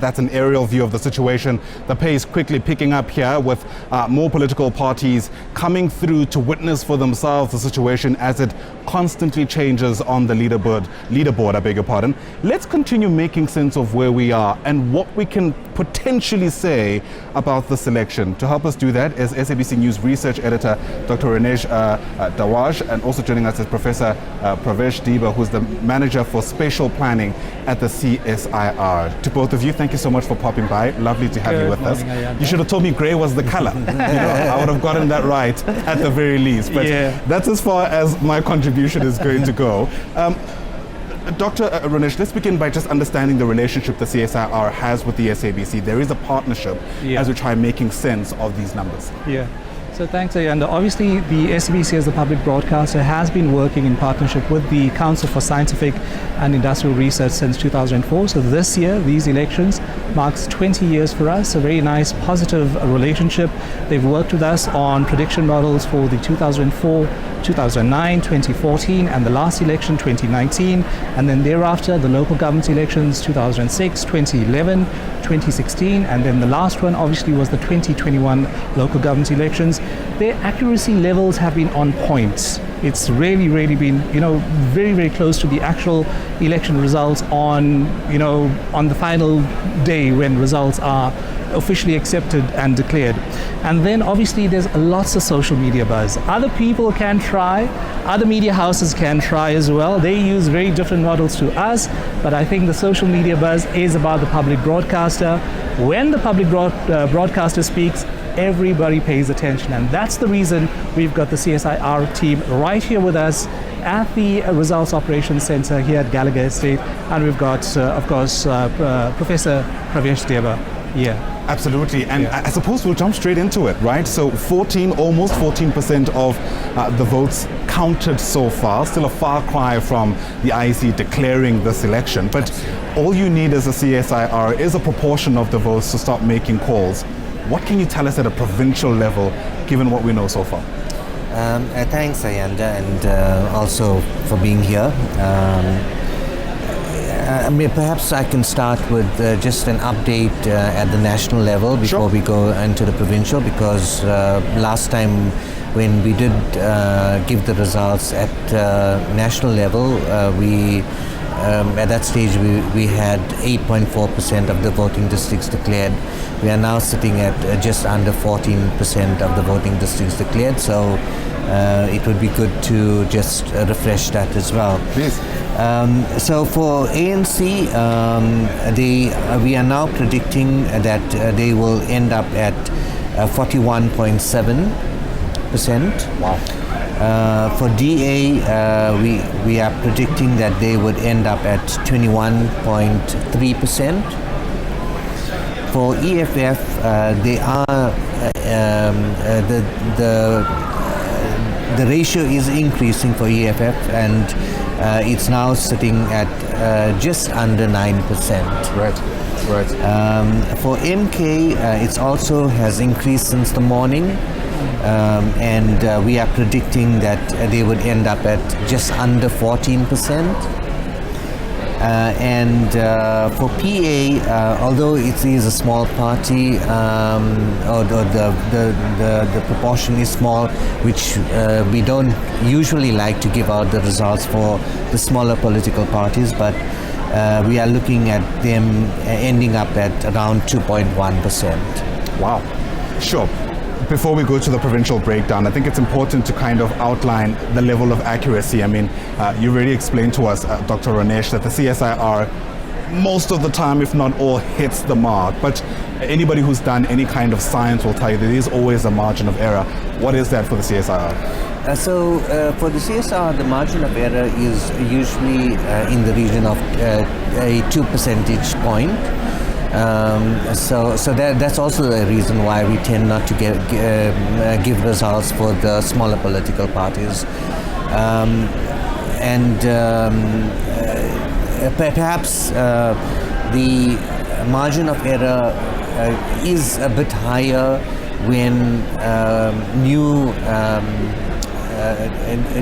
That's an aerial view of the situation. The pace quickly picking up here with more political parties coming through to witness for themselves the situation as it constantly changes on the leaderboard, I beg your pardon. Let's continue making sense of where we are and what we can potentially say about this election. To help us do that is SABC News research editor Dr. Ronesh Dhawraj, and also joining us is Professor Pravesh, Debba, who's the manager for Spatial Planning at the CSIR. To both of you, thank you so much for popping by. Lovely to have you with us. You should have told me grey was the color. I would have gotten that right at the very least. But that's as far as my contribution is going to go. Dr. Ronesh, let's begin by just understanding the relationship the CSIR has with the SABC. There is a partnership as we try making sense of these numbers. So thanks, and obviously the SABC as the public broadcaster has been working in partnership with the Council for Scientific and Industrial Research since 2004. So this year, these elections marks 20 years for us, a very nice positive relationship. They've worked with us on prediction models for the 2004, 2009, 2014 and the last election 2019, and then thereafter the local government elections 2006, 2011, 2016, and then the last one obviously was the 2021 local government elections. Their accuracy levels have been on point. It's really been, very, very close to the actual election results on the final day when results are officially accepted and declared. And then obviously there's lots of social media buzz. Other people can try, other media houses can try as well. They use very different models to us, but I think the social media buzz is about the public broadcaster. When the public broadcaster speaks, everybody pays attention, and that's the reason we've got the CSIR team right here with us at the Results Operations Center here at Gallagher Estate, and we've got, of course, Professor Pravesh Debba here. Absolutely, and I suppose we'll jump straight into it, right? So almost 14% of the votes counted so far, still a far cry from the IEC declaring this election, but all you need as a CSIR is a proportion of the votes to start making calls. What can you tell us at a provincial level, given what we know so far? Thanks, Ayanda, and also for being here. Perhaps I can start with just an update at the national level before we go into the provincial, because last time when we did give the results at national level, at that stage we had 8.4% of the voting districts declared. We are now sitting at just under 14% of the voting districts declared, so it would be good to just refresh that as well. Please. So for ANC, we are now predicting that they will end up at 41.7%. Wow. For DA, we are predicting that they would end up at 21.3%. For EFF, they are the ratio is increasing for EFF, and it's now sitting at just under 9%. Right. For MK, it also has increased since the morning, and we are predicting that they would end up at just under 14%. And for PA, although it is a small party, or the proportion is small, which we don't usually like to give out the results for the smaller political parties, but we are looking at them ending up at around 2.1%. Wow. Sure. Before we go to the provincial breakdown, I think it's important to kind of outline the level of accuracy. I mean, you already explained to us, Dr. Ronesh, that the CSIR most of the time, if not all, hits the mark. But anybody who's done any kind of science will tell you there is always a margin of error. What is that for the CSIR? So for the CSIR, the margin of error is usually in the region of a 2 percentage point. So that's also the reason why we tend not to give results for the smaller political parties, and perhaps the margin of error is a bit higher when new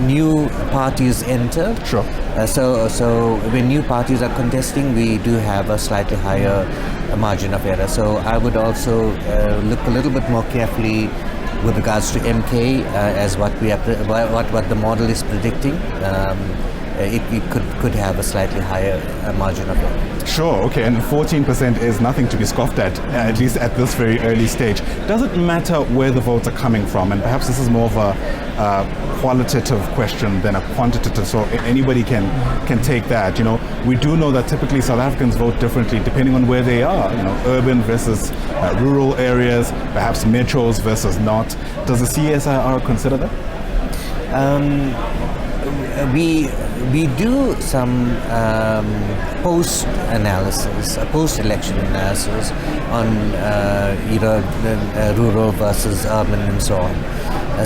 new parties enter. Sure. So when new parties are contesting, we do have a slightly higher margin of error. So I would also look a little bit more carefully with regards to MK as what the model is predicting. It could have a slightly higher margin of error. Sure, okay, and 14% is nothing to be scoffed at least at this very early stage. Does it matter where the votes are coming from? And perhaps this is more of a qualitative question than a quantitative, so anybody can take that. We do know that typically South Africans vote differently depending on where they are, urban versus rural areas, perhaps metros versus not. Does the CSIR consider that? We do some post-analysis, post-election analysis on rural versus urban and so on.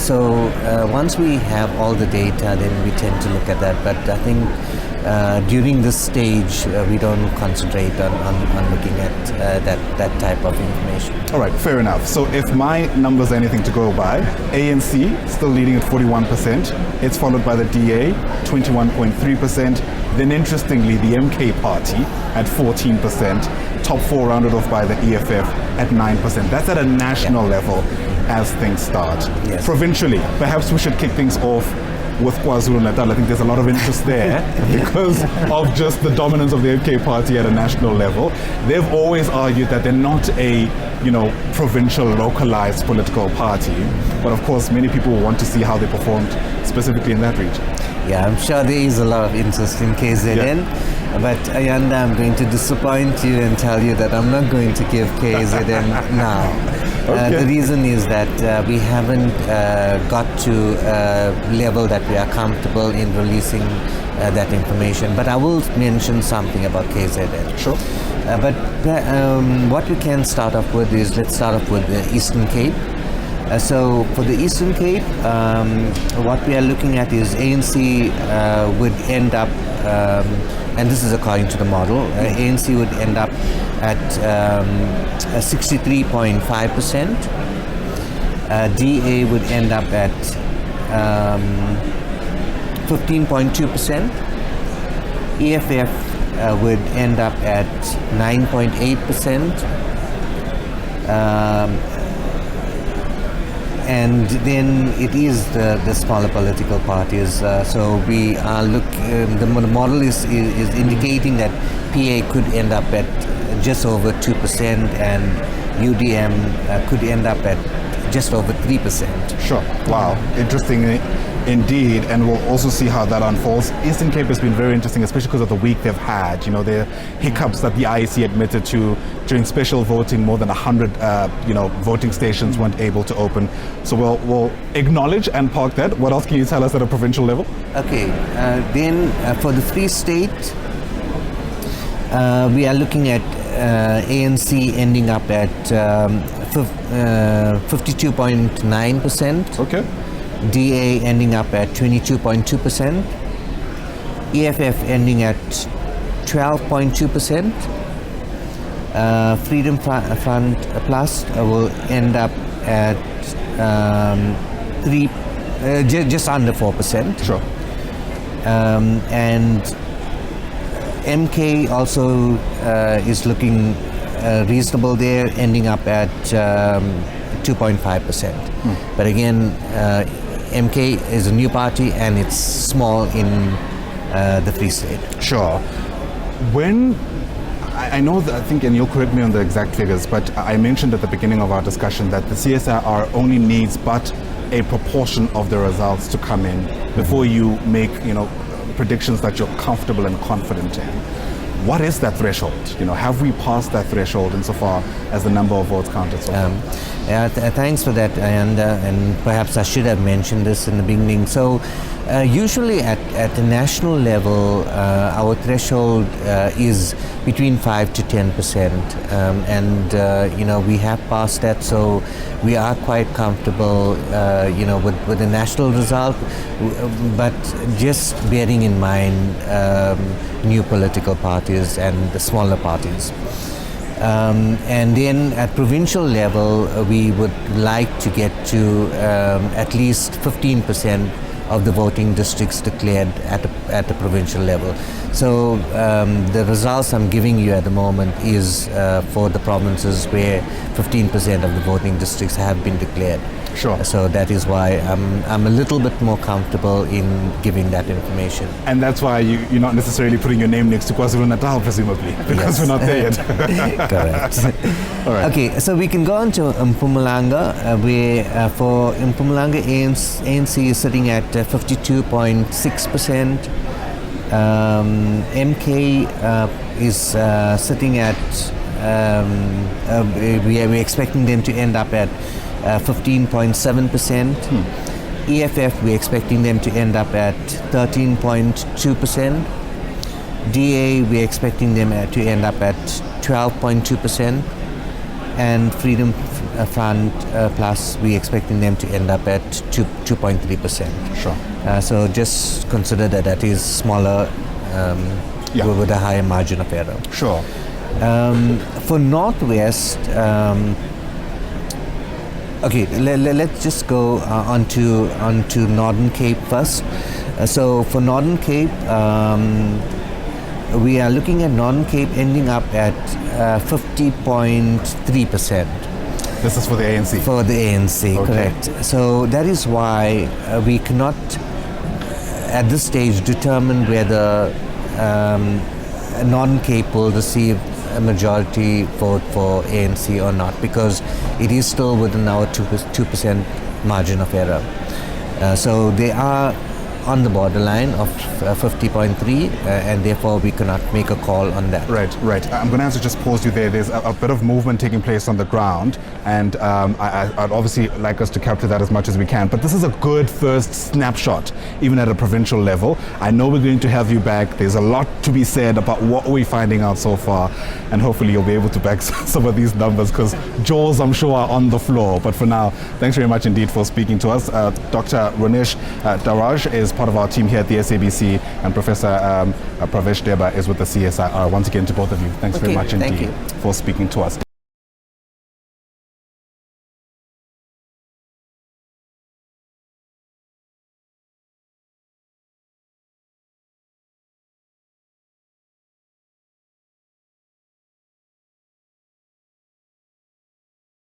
So once we have all the data, then we tend to look at that. But I think during this stage, we don't concentrate on looking at that type of information. All right, fair enough. So if my numbers are anything to go by, ANC still leading at 41%. It's followed by the DA, 21.3%. Then interestingly, the MK party at 14%. Top four rounded off by the EFF at 9%. That's at a national level as things start. Yes. Provincially, perhaps we should kick things off with KwaZulu-Natal. I think there's a lot of interest there because of just the dominance of the MK party at a national level. They've always argued that they're not a, provincial localized political party. But of course, many people want to see how they performed specifically in that region. Yeah, I'm sure there is a lot of interest in KZN. Yeah. But Ayanda, I'm going to disappoint you and tell you that I'm not going to give KZN now. Okay. The reason is that we haven't got to a level that we are comfortable in releasing that information. But I will mention something about KZN. Sure. But what we can start off with is, let's start off with the Eastern Cape. So for the Eastern Cape, what we are looking at is ANC would end up, and this is according to the model, ANC would end up at 63.5%. DA would end up at 15.2%. EFF would end up at 9.8%. And then it is the smaller political parties. So we are the model is indicating that PA could end up at just over 2%, and UDM could end up at just over 3%. Sure. Wow. Interesting indeed, and we'll also see how that unfolds. Eastern Cape has been very interesting, especially because of the week they've had. There are hiccups that the IEC admitted to during special voting. More than 100, voting stations weren't able to open. So we'll acknowledge and park that. What else can you tell us at a provincial level? Okay. Then for the Free State, we are looking at ANC ending up at 52.9%. Okay. DA ending up at 22.2%. EFF ending at 12.2%. Freedom Front Plus will end up at just under 4%. Sure. And MK also is looking reasonable there, ending up at 2.5%. But again, MK is a new party and it's small in the Free State. Sure. When I know that, I think, and you'll correct me on the exact figures, but I mentioned at the beginning of our discussion that the CSIR only needs but a proportion of the results to come in before you make, predictions that you're comfortable and confident in. What is that threshold? Have we passed that threshold insofar as the number of votes counted so far? Thanks for that, and perhaps I should have mentioned this in the beginning. So usually at the national level, our threshold is between 5 to 10%, and we have passed that, so we are quite comfortable, with the national result, but just bearing in mind new political parties and the smaller parties. And then at provincial level, we would like to get to at least 15% of the voting districts declared at the provincial level. So the results I'm giving you at the moment is for the provinces where 15% of the voting districts have been declared. Sure. So that is why I'm a little bit more comfortable in giving that information. And that's why you're not necessarily putting your name next to KwaZulu-Natal, presumably, because Yes. we're not there yet. Correct. All right. Okay, so we can go on to Mpumalanga, where for Mpumalanga, ANC is sitting at 52.6%. MK is sitting at, we're expecting them to end up at 15.7%. EFF, we're expecting them to end up at 13.2%. DA, we're expecting them to end up at 12.2%. And Freedom Front Plus, we're expecting them to end up at 2.3%. Sure. So just consider that is smaller with a higher margin of error. Sure. For Northwest, okay, let's just go onto Northern Cape first. So for Northern Cape, we are looking at Northern Cape ending up at 50.3%. This is for the ANC? For the ANC, Okay. correct. So that is why we cannot, at this stage, determine whether Northern Cape will receive a majority vote for ANC or not, because it is still within our 2% margin of error. So they are on the borderline of 50.3, and therefore we cannot make a call on that. Right. I'm going to have to just pause you there. There's a bit of movement taking place on the ground, and I'd obviously like us to capture that as much as we can. But this is a good first snapshot, even at a provincial level. I know we're going to have you back. There's a lot to be said about what we're finding out so far, and hopefully you'll be able to back some of these numbers, because jaws, I'm sure, are on the floor. But for now, thanks very much indeed for speaking to us. Dr. Ronesh Dhawraj is part of our team here at the SABC, and Professor Pravesh Debba is with the CSIR. Once again, to both of you, thanks very much indeed for speaking to us.